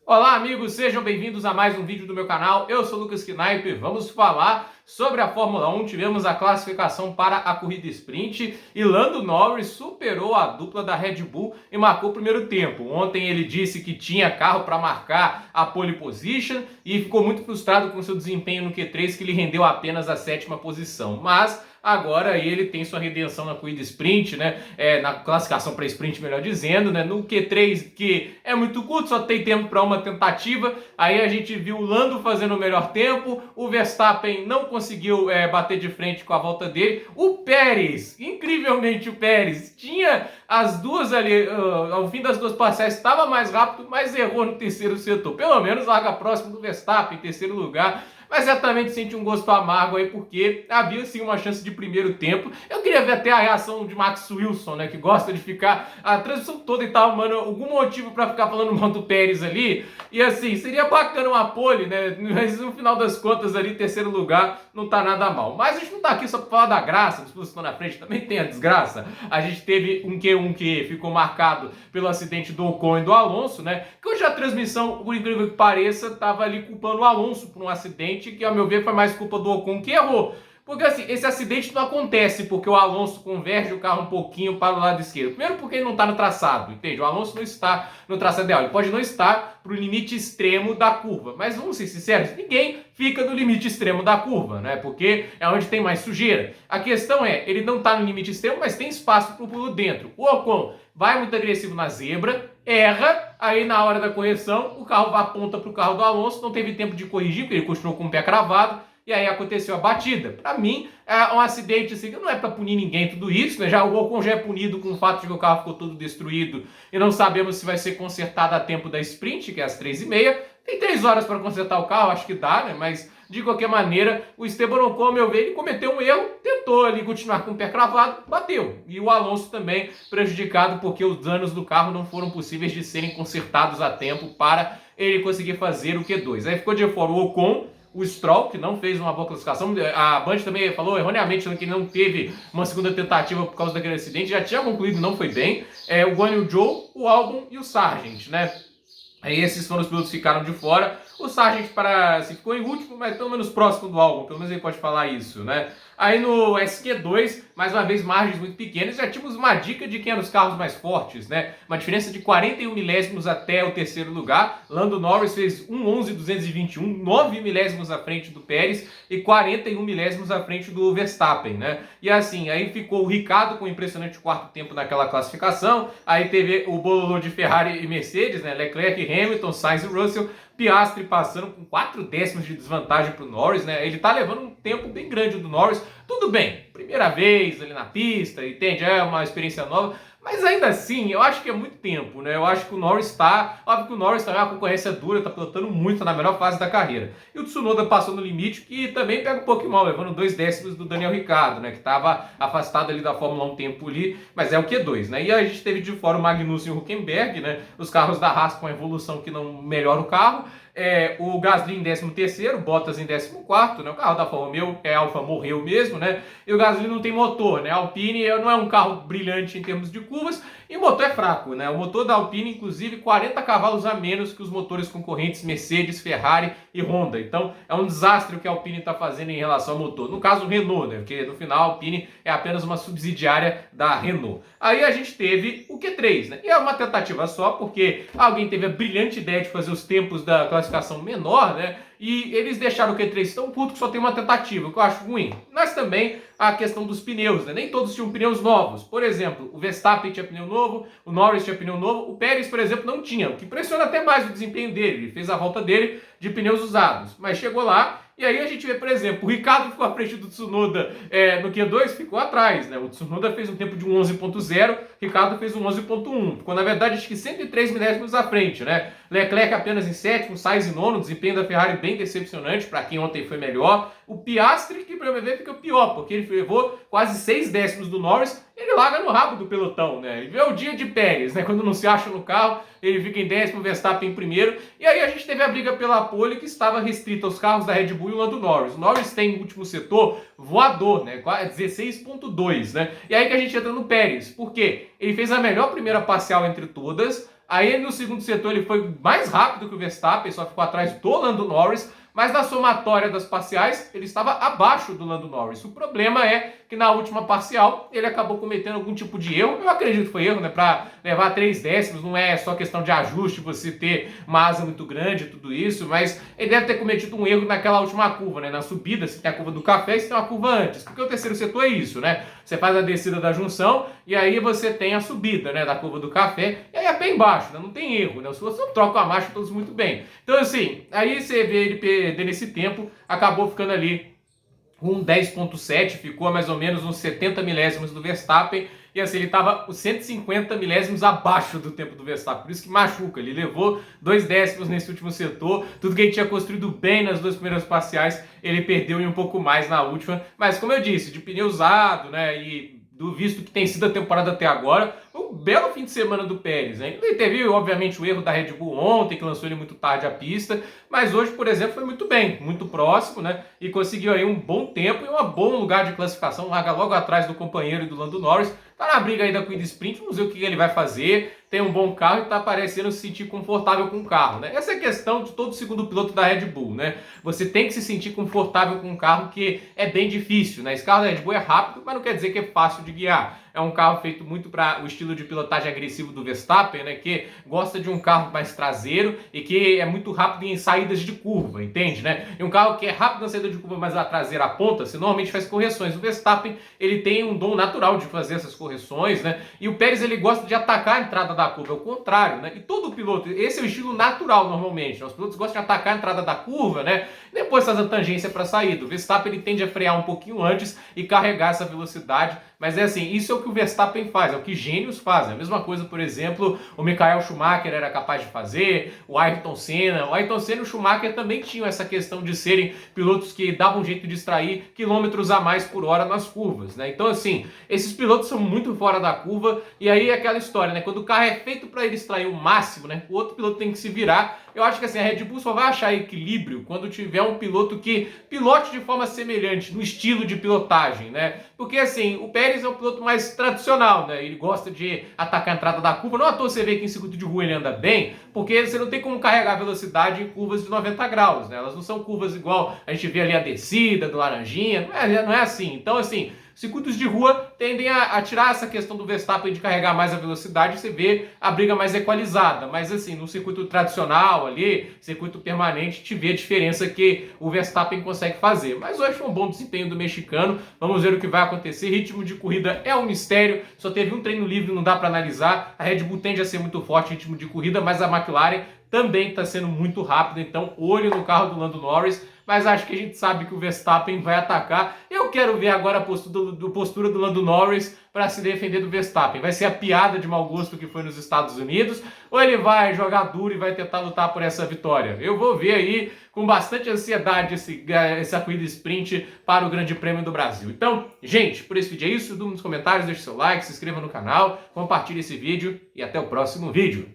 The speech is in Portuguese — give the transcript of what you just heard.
Olá, amigos, sejam bem-vindos a mais um vídeo do meu canal. Eu sou o Lucas Knaip. Vamos falar sobre a Fórmula 1. Tivemos a classificação para a corrida sprint e Lando Norris superou a dupla da Red Bull e marcou o primeiro tempo. Ontem ele disse que tinha carro para marcar a pole position e ficou muito frustrado com seu desempenho no Q3, que lhe rendeu apenas a sétima posição. Mas agora ele tem sua redenção na corrida sprint, né? Na classificação para sprint, melhor dizendo, né? No Q3, que é muito curto, só tem tempo para uma tentativa. Aí a gente viu o Lando fazendo o melhor tempo, o Verstappen não conseguiu bater de frente com a volta dele. O Pérez, incrivelmente o Pérez, tinha as duas ali, ao fim das duas parciais, estava mais rápido, mas errou no terceiro setor. Pelo menos larga próximo do Verstappen, em terceiro lugar. Mas certamente sente um gosto amargo aí, porque havia sim uma chance de primeiro tempo. Eu queria ver até a reação de Max Wilson, né, que gosta de ficar a transmissão toda e tal, mano, algum motivo para ficar falando mal do Pérez ali. E assim, seria bacana uma pole, né, mas no final das contas ali, terceiro lugar, não tá nada mal. Mas a gente não tá aqui só pra falar da graça, as pessoas que estão na frente também tem a desgraça. A gente teve um Q1 que ficou marcado pelo acidente do Ocon e do Alonso, né, que hoje a transmissão, por incrível que pareça, tava ali culpando o Alonso por um acidente que, ao meu ver, foi mais culpa do Ocon, que errou. Porque assim, esse acidente não acontece porque o Alonso converge o carro um pouquinho para o lado esquerdo. Primeiro porque ele não está no traçado, entende? O Alonso não está no traçado ideal. Ele pode não estar para o limite extremo da curva. Mas vamos ser sinceros, ninguém fica no limite extremo da curva, né? Porque é onde tem mais sujeira. A questão é, ele não está no limite extremo, mas tem espaço para o pulo dentro. O Ocon vai muito agressivo na zebra, erra, aí na hora da correção o carro aponta para o carro do Alonso, não teve tempo de corrigir, porque ele continuou com o pé cravado, e aí aconteceu a batida. Para mim, é um acidente assim, que não é para punir ninguém tudo isso, né? Já o Ocon já é punido com o fato de que o carro ficou todo destruído e não sabemos se vai ser consertado a tempo da sprint, que é às 3h30. Tem 3 horas para consertar o carro, acho que dá, né? Mas de qualquer maneira, o Esteban Ocon, ao meu ver, ele cometeu um erro, tentou ali continuar com o pé cravado, bateu. E o Alonso também prejudicado porque os danos do carro não foram possíveis de serem consertados a tempo para ele conseguir fazer o Q2. Aí ficou de fora o Ocon, o Stroll, que não fez uma boa classificação. A Band também falou erroneamente que ele não teve uma segunda tentativa por causa daquele acidente, já tinha concluído, não foi bem. O Guan Yu Zhou, o Albon e o Sargent, né? Aí esses foram os pilotos que ficaram de fora. O Sargent ficou em último, mas pelo menos próximo do Albon, pelo menos ele pode falar isso, né? Aí no SQ2, mais uma vez, margens muito pequenas, já tínhamos uma dica de quem eram os carros mais fortes, né? Uma diferença de 41 milésimos até o terceiro lugar. Lando Norris fez 1:11.221, 9 milésimos à frente do Pérez e 41 milésimos à frente do Verstappen, né? E assim, aí ficou o Ricciardo com um impressionante quarto tempo naquela classificação. Aí teve o bololô de Ferrari e Mercedes, né? Leclerc, Hamilton, Sainz e Russell. Piastri passando com 4 décimos de desvantagem para o Norris, né? Ele tá levando um tempo bem grande do Norris. Tudo bem, primeira vez ali na pista, entende? É uma experiência nova. Mas ainda assim, eu acho que é muito tempo, né? Eu acho que o Norris óbvio que o Norris também é uma concorrência dura, tá pilotando muito, tá na melhor fase da carreira. E o Tsunoda passou no limite, que também pega um pouquinho mal, levando 2 décimos do Daniel Ricciardo, né? Que tava afastado ali da Fórmula 1 um tempo ali, mas é o Q2, né? E a gente teve de fora o Magnussen e o Hülkenberg, né? Os carros da Haas com a evolução que não melhora o carro. O Gasly em 13º, Bottas em 14º, né? O carro da Alfa Romeo, Alfa morreu mesmo, né? E o Gasly não tem motor, né? A Alpine não é um carro brilhante em termos de curvas e o motor é fraco, né? O motor da Alpine, inclusive, 40 cavalos a menos que os motores concorrentes Mercedes, Ferrari e Honda. Então, é um desastre o que a Alpine está fazendo em relação ao motor. No caso, o Renault, né? Porque no final a Alpine é apenas uma subsidiária da Renault. Aí a gente teve o Q3, né? E é uma tentativa só, porque alguém teve a brilhante ideia de fazer os tempos da classificação menor, né? E eles deixaram o Q3 tão curto que só tem uma tentativa, o que eu acho ruim. Mas também a questão dos pneus, né? Nem todos tinham pneus novos. Por exemplo, o Verstappen tinha pneu novo, o Norris tinha pneu novo, o Pérez, por exemplo, não tinha, o que pressiona até mais o desempenho dele. Ele fez a volta dele de pneus usados, mas chegou lá. E aí a gente vê, por exemplo, o Ricciardo ficou à frente do Tsunoda no Q2, ficou atrás, né? O Tsunoda fez um tempo de 11.0, Ricciardo fez um 11.1, ficou na verdade acho que 103 milésimos à frente, né? Leclerc apenas em sétimo, Sainz em nono, desempenho da Ferrari bem decepcionante, para quem ontem foi melhor. O Piastri, que para meu ver fica pior, porque ele levou quase 6 décimos do Norris, ele larga no rabo do pelotão, né? Ele vê o dia de Pérez, né? Quando não se acha no carro, ele fica em décimo, Verstappen em primeiro. E aí a gente teve a briga pela pole, que estava restrita aos carros da Red Bull e o Lando Norris. O Norris tem no último setor voador, né? 16.2, né? E aí que a gente entra no Pérez. Por quê? Ele fez a melhor primeira parcial entre todas, Aí no segundo setor ele foi mais rápido que o Verstappen, só ficou atrás do Lando Norris, mas na somatória das parciais ele estava abaixo do Lando Norris. O problema é que na última parcial ele acabou cometendo algum tipo de erro. Eu acredito que foi erro, né? Para levar 3 décimos, não é só questão de ajuste, você ter uma asa muito grande, tudo isso, mas ele deve ter cometido um erro naquela última curva, né? Na subida, se tem a curva do café, se tem uma curva antes. Porque o terceiro setor é isso, né? Você faz a descida da junção e aí você tem a subida, né? Da curva do café, e aí é bem baixo, né? Não tem erro, né? Os pilotos trocam a marcha todos muito bem. Então, assim, aí você vê ele perder nesse tempo, acabou ficando ali com 10.7, ficou a mais ou menos uns 70 milésimos do Verstappen, e assim, ele estava 150 milésimos abaixo do tempo do Verstappen, por isso que machuca, ele levou 2 décimos nesse último setor, tudo que ele tinha construído bem nas 2 primeiras parciais, ele perdeu e um pouco mais na última, mas como eu disse, de pneu usado, né, e do visto que tem sido a temporada até agora, um belo fim de semana do Pérez, né? Ele teve, obviamente, o erro da Red Bull ontem, que lançou ele muito tarde à pista, mas hoje, por exemplo, foi muito bem, muito próximo, né? E conseguiu aí um bom tempo e um bom lugar de classificação, larga logo atrás do companheiro e do Lando Norris, tá na briga aí da Corrida Sprint, vamos ver o que ele vai fazer, tem um bom carro e tá parecendo se sentir confortável com o carro, né? Essa é a questão de todo segundo piloto da Red Bull, né? Você tem que se sentir confortável com um carro que é bem difícil, né? Esse carro da Red Bull é rápido, mas não quer dizer que é fácil de guiar. É um carro feito muito para o estilo de pilotagem agressivo do Verstappen, né? Que gosta de um carro mais traseiro e que é muito rápido em saídas de curva, entende, né? E um carro que é rápido na saída de curva, mas a traseira aponta, você normalmente faz correções. O Verstappen, ele tem um dom natural de fazer essas correções, né? E o Pérez, ele gosta de atacar a entrada da curva, é o contrário, né? E todo piloto, esse é o estilo natural normalmente, né? Os pilotos gostam de atacar a entrada da curva, né? Depois faz a tangência para a saída. O Verstappen, ele tende a frear um pouquinho antes e carregar essa velocidade. Mas é assim, isso é o que o Verstappen faz, é o que gênios fazem. A mesma coisa, por exemplo, o Michael Schumacher era capaz de fazer, o Ayrton Senna. O Ayrton Senna e o Schumacher também tinham essa questão de serem pilotos que davam um jeito de extrair quilômetros a mais por hora nas curvas, né? Então, assim, esses pilotos são muito fora da curva e aí é aquela história, né? Quando o carro é feito para ele extrair o máximo, né? O outro piloto tem que se virar. Eu acho que assim, a Red Bull só vai achar equilíbrio quando tiver um piloto que pilote de forma semelhante no estilo de pilotagem, né? Porque assim, o Pérez é um piloto mais tradicional, né? Ele gosta de atacar a entrada da curva. Não à toa você vê que em circuito de rua ele anda bem, porque você não tem como carregar a velocidade em curvas de 90 graus, né? Elas não são curvas igual a gente vê ali a descida do Laranjinha, não é assim. Então assim, circuitos de rua tendem a tirar essa questão do Verstappen de carregar mais a velocidade, você vê a briga mais equalizada. Mas assim, no circuito tradicional ali, circuito permanente, te vê a diferença que o Verstappen consegue fazer. Mas hoje foi um bom desempenho do mexicano, vamos ver o que vai acontecer. Ritmo de corrida é um mistério, só teve um treino livre, não dá para analisar. A Red Bull tende a ser muito forte em ritmo de corrida, mas a McLaren também está sendo muito rápido, então olho no carro do Lando Norris, mas acho que a gente sabe que o Verstappen vai atacar. Eu quero ver agora a postura do Lando Norris para se defender do Verstappen. Vai ser a piada de mau gosto que foi nos Estados Unidos, ou ele vai jogar duro e vai tentar lutar por essa vitória? Eu vou ver aí com bastante ansiedade essa corrida sprint para o Grande Prêmio do Brasil. Então, gente, por esse vídeo é isso. Nos comentários, deixe seu like, se inscreva no canal, compartilhe esse vídeo e até o próximo vídeo.